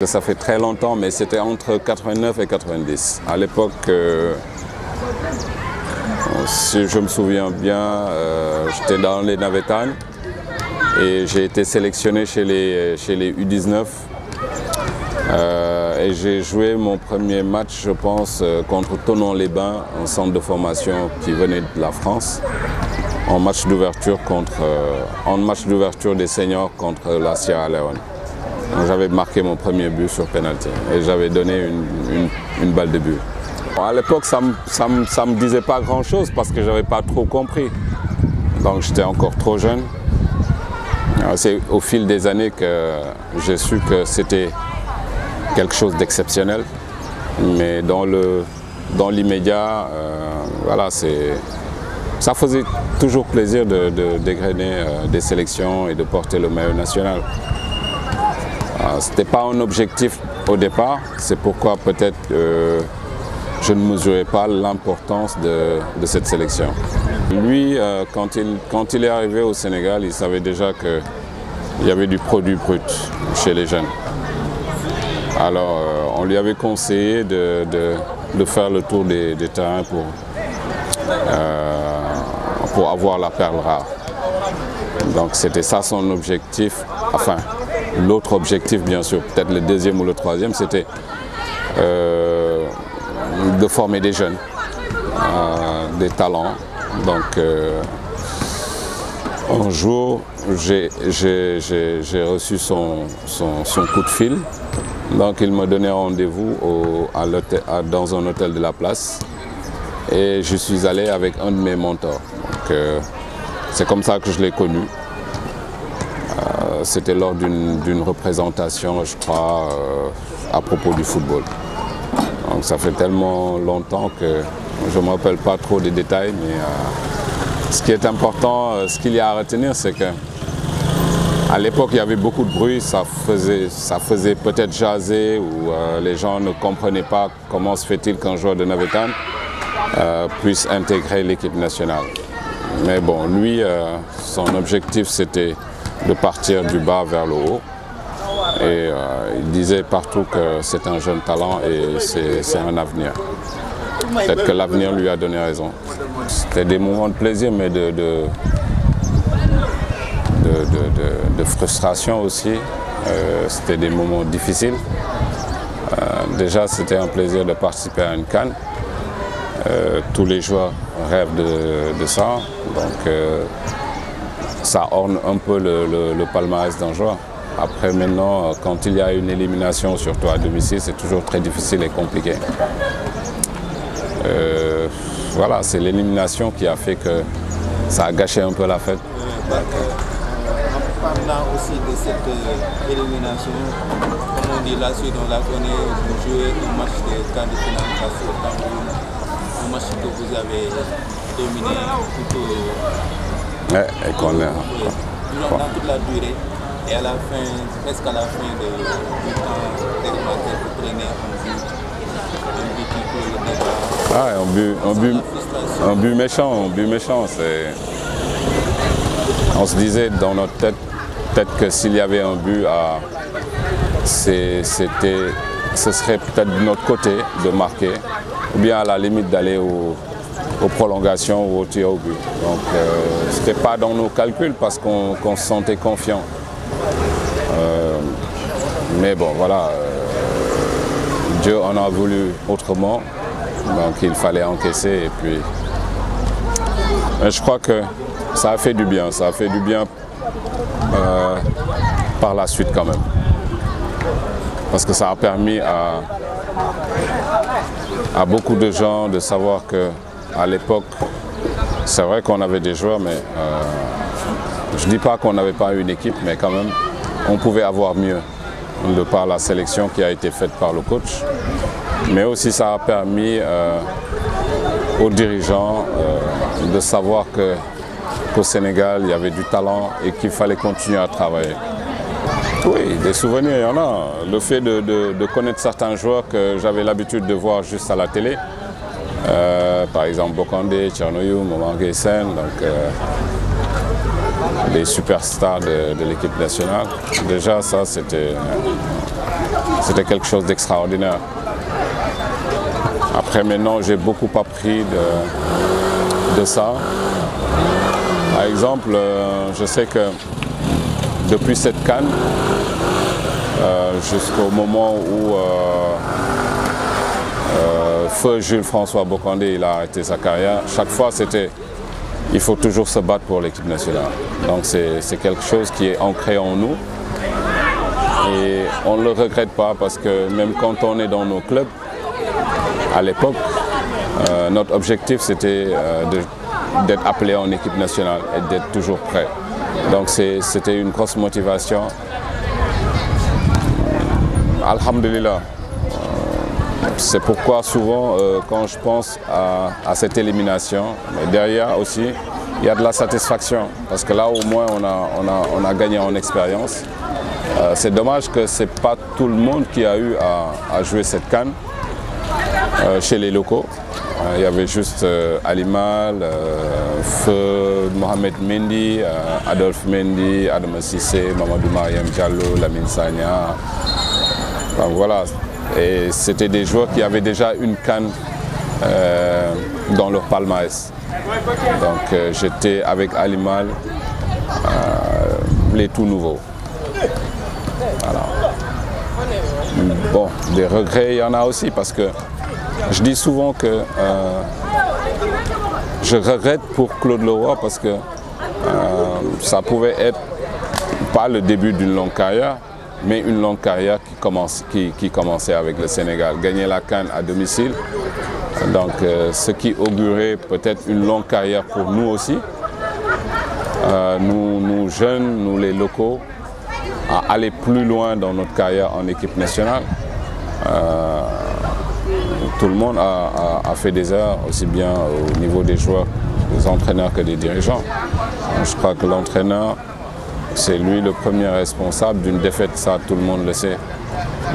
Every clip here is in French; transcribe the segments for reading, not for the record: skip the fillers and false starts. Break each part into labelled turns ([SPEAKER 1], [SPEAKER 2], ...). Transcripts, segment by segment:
[SPEAKER 1] Ça fait très longtemps, mais c'était entre 89 et 90. À l'époque, si je me souviens bien, j'étais dans les Navetanes et j'ai été sélectionné chez les U19. Et j'ai joué mon premier match, je pense, contre Thonon-les-Bains, un centre de formation qui venait de la France, en match d'ouverture des seniors contre la Sierra Leone. J'avais marqué mon premier but sur penalty et j'avais donné une balle de but. Bon, à l'époque, ça me disait pas grand-chose parce que je n'avais pas trop compris. Donc j'étais encore trop jeune. C'est au fil des années que j'ai su que c'était quelque chose d'exceptionnel. Mais dans l'immédiat, voilà, ça faisait toujours plaisir de dégrainer des sélections et de porter le maillot national. Ce n'était pas un objectif au départ, c'est pourquoi peut-être je ne mesurais pas l'importance de cette sélection. Lui, quand il est arrivé au Sénégal, il savait déjà qu'il y avait du produit brut chez les jeunes. Alors on lui avait conseillé de faire le tour des terrains pour avoir la perle rare. Donc c'était ça son objectif, enfin l'autre objectif bien sûr, peut-être le deuxième ou le troisième, c'était de former des jeunes, des talents. Donc un jour j'ai reçu son coup de fil, donc il me donnait rendez-vous dans un hôtel de la place et je suis allé avec un de mes mentors. C'est comme ça que je l'ai connu. C'était lors d'une représentation, je crois, à propos du football. Donc ça fait tellement longtemps que je ne me rappelle pas trop des détails, mais ce qui est important, ce qu'il y a à retenir, c'est qu'à l'époque, il y avait beaucoup de bruit, ça faisait peut-être jaser, ou les gens ne comprenaient pas comment se fait-il qu'un joueur de Navétane puisse intégrer l'équipe nationale. Mais bon, lui, son objectif, c'était de partir du bas vers le haut. Et il disait partout que c'est un jeune talent et c'est un avenir. Peut-être que l'avenir lui a donné raison. C'était des moments de plaisir, mais de frustration aussi. C'était des moments difficiles. Déjà, c'était un plaisir de participer à une CAN. Tous les joueurs rêvent de ça. Donc, ça orne un peu le palmarès d'un joueur. Après, maintenant, quand il y a une élimination, surtout à domicile, c'est toujours très difficile et compliqué. Voilà, c'est l'élimination qui a fait que ça a gâché un peu la fête.
[SPEAKER 2] En parlant aussi de cette élimination, comme on dit, la suite, on la connaît, vous jouez un match de quart de finale face au Cameroun, un match que vous avez dominé plutôt.
[SPEAKER 1] Ouais, et qu'on est.
[SPEAKER 2] Dans toute la durée. Et à la fin, presque à la fin du temps réglementaire, vous prenez un but qui clôt le débat.
[SPEAKER 1] Ah, un but méchant. On se disait dans notre tête, peut-être que s'il y avait un but, ce serait peut-être de notre côté de marquer, ou bien à la limite d'aller aux prolongations ou au tir au but. Donc ce n'était pas dans nos calculs parce qu'on se sentait confiant. Mais bon, voilà, Dieu en a voulu autrement, donc il fallait encaisser et puis... je crois que ça a fait du bien, par la suite quand même. Parce que ça a permis à beaucoup de gens de savoir qu'à l'époque, c'est vrai qu'on avait des joueurs, mais je ne dis pas qu'on n'avait pas une équipe, mais quand même, on pouvait avoir mieux de par la sélection qui a été faite par le coach. Mais aussi ça a permis aux dirigeants de savoir qu'au Sénégal, il y avait du talent et qu'il fallait continuer à travailler. Oui, des souvenirs, il y en a. Le fait de connaître certains joueurs que j'avais l'habitude de voir juste à la télé, par exemple Bokandé, Tchernoyou, Maman Guessen, donc les superstars de l'équipe nationale. Déjà, ça, c'était c'était quelque chose d'extraordinaire. Après maintenant, j'ai beaucoup appris de ça. Par exemple, je sais que depuis cette CAN, jusqu'au moment où feu Jules François Bocandé il a arrêté sa carrière, chaque fois c'était il faut toujours se battre pour l'équipe nationale. Donc c'est quelque chose qui est ancré en nous et on ne le regrette pas parce que même quand on est dans nos clubs, à l'époque, notre objectif c'était d'être appelé en équipe nationale et d'être toujours prêt. Donc c'était une grosse motivation. Alhamdulillah. C'est pourquoi souvent quand je pense à cette élimination, mais derrière aussi, il y a de la satisfaction parce que là au moins on a gagné en expérience. C'est dommage que ce n'est pas tout le monde qui a eu à jouer cette CAN chez les locaux. Il y avait juste Alimal, Feu, Mohamed Mendy, Adolphe Mendy, Adama Cissé, Mamadou Mariam Diallo, Lamine Sagna. Donc voilà. Et c'était des joueurs qui avaient déjà une CAN dans leur palmarès. Donc j'étais avec Alimal, les tout nouveaux. Voilà. Bon, des regrets, il y en a aussi parce que je dis souvent que je regrette pour Claude Leroy parce que ça pouvait être pas le début d'une longue carrière, mais une longue carrière qui commençait avec le Sénégal. Gagner la CAN à domicile, donc ce qui augurait peut-être une longue carrière pour nous aussi, nous jeunes, nous les locaux, à aller plus loin dans notre carrière en équipe nationale. Tout le monde a fait des erreurs, aussi bien au niveau des joueurs, des entraîneurs que des dirigeants. Je crois que l'entraîneur, c'est lui le premier responsable d'une défaite, ça tout le monde le sait.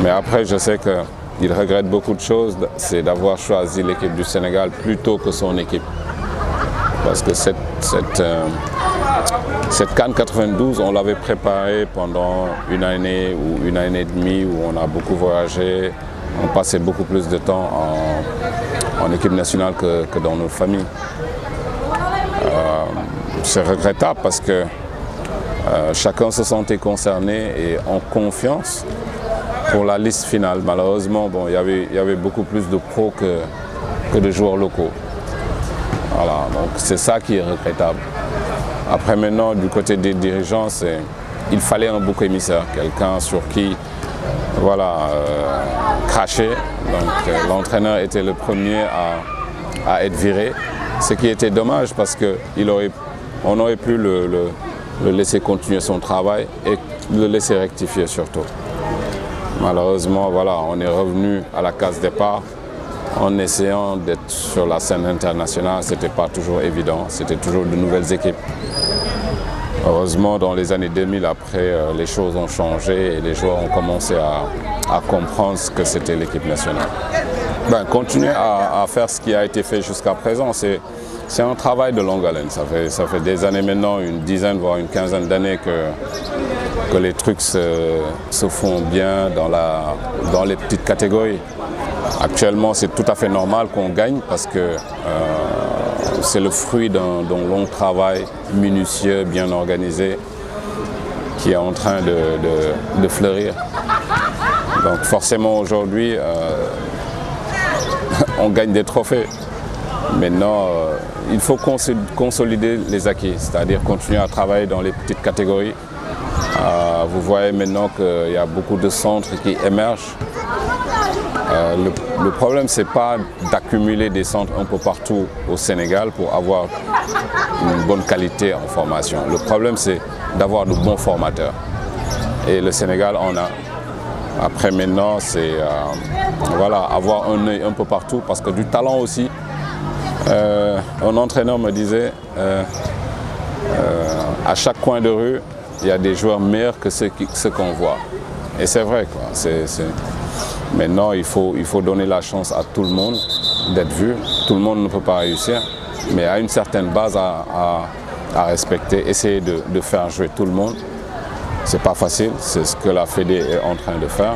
[SPEAKER 1] Mais après, je sais qu'il regrette beaucoup de choses, c'est d'avoir choisi l'équipe du Sénégal plutôt que son équipe. Parce que cette CAN 92, on l'avait préparée pendant une année ou une année et demie où on a beaucoup voyagé, on passait beaucoup plus de temps en équipe nationale que dans nos familles. C'est regrettable parce que chacun se sentait concerné et en confiance pour la liste finale. Malheureusement, bon, il y avait beaucoup plus de pros que de joueurs locaux. Voilà, donc c'est ça qui est regrettable. Après maintenant, du côté des dirigeants, il fallait un bouc émissaire, quelqu'un sur qui voilà, cracher. Donc l'entraîneur était le premier à être viré, ce qui était dommage parce qu'on aurait pu le laisser continuer son travail et le laisser rectifier surtout. Malheureusement, voilà, on est revenu à la case départ en essayant d'être sur la scène internationale. Ce n'était pas toujours évident, c'était toujours de nouvelles équipes. Heureusement, dans les années 2000, après, les choses ont changé et les joueurs ont commencé à comprendre ce que c'était l'équipe nationale. Continuer à faire ce qui a été fait jusqu'à présent, c'est un travail de longue haleine. Ça fait des années maintenant, une dizaine, voire une quinzaine d'années que les trucs se font bien dans les petites catégories. Actuellement, c'est tout à fait normal qu'on gagne parce que c'est le fruit d'un long travail minutieux, bien organisé, qui est en train de fleurir. Donc forcément aujourd'hui, on gagne des trophées. Maintenant, il faut consolider les acquis, c'est-à-dire continuer à travailler dans les petites catégories. Vous voyez maintenant qu'il y a beaucoup de centres qui émergent. Le problème, ce n'est pas d'accumuler des centres un peu partout au Sénégal pour avoir une bonne qualité en formation. Le problème, c'est d'avoir de bons formateurs. Et le Sénégal en a. Après maintenant, c'est voilà, avoir un œil un peu partout parce que du talent aussi. Un entraîneur me disait à chaque coin de rue, il y a des joueurs meilleurs que ceux qu'on voit. Et c'est vrai, quoi. Maintenant, il faut donner la chance à tout le monde d'être vu. Tout le monde ne peut pas réussir, mais à une certaine base à respecter, essayer de faire jouer tout le monde. C'est pas facile, c'est ce que la Fédé est en train de faire.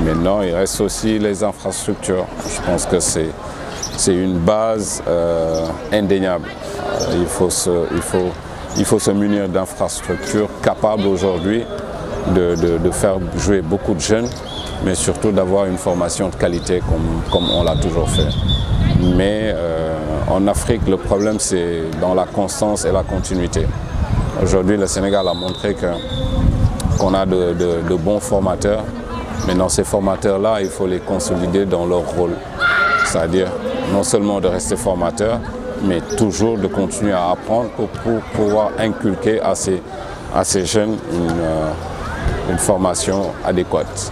[SPEAKER 1] Maintenant, il reste aussi les infrastructures. Je pense que c'est une base indéniable. Il faut se munir d'infrastructures capables aujourd'hui de faire jouer beaucoup de jeunes, mais surtout d'avoir une formation de qualité comme on l'a toujours fait. Mais en Afrique, le problème, c'est dans la constance et la continuité. Aujourd'hui, le Sénégal a montré qu'on a de bons formateurs, mais dans ces formateurs-là, il faut les consolider dans leur rôle. C'est-à-dire non seulement de rester formateur, mais toujours de continuer à apprendre pour pouvoir inculquer à ces jeunes une formation adéquate.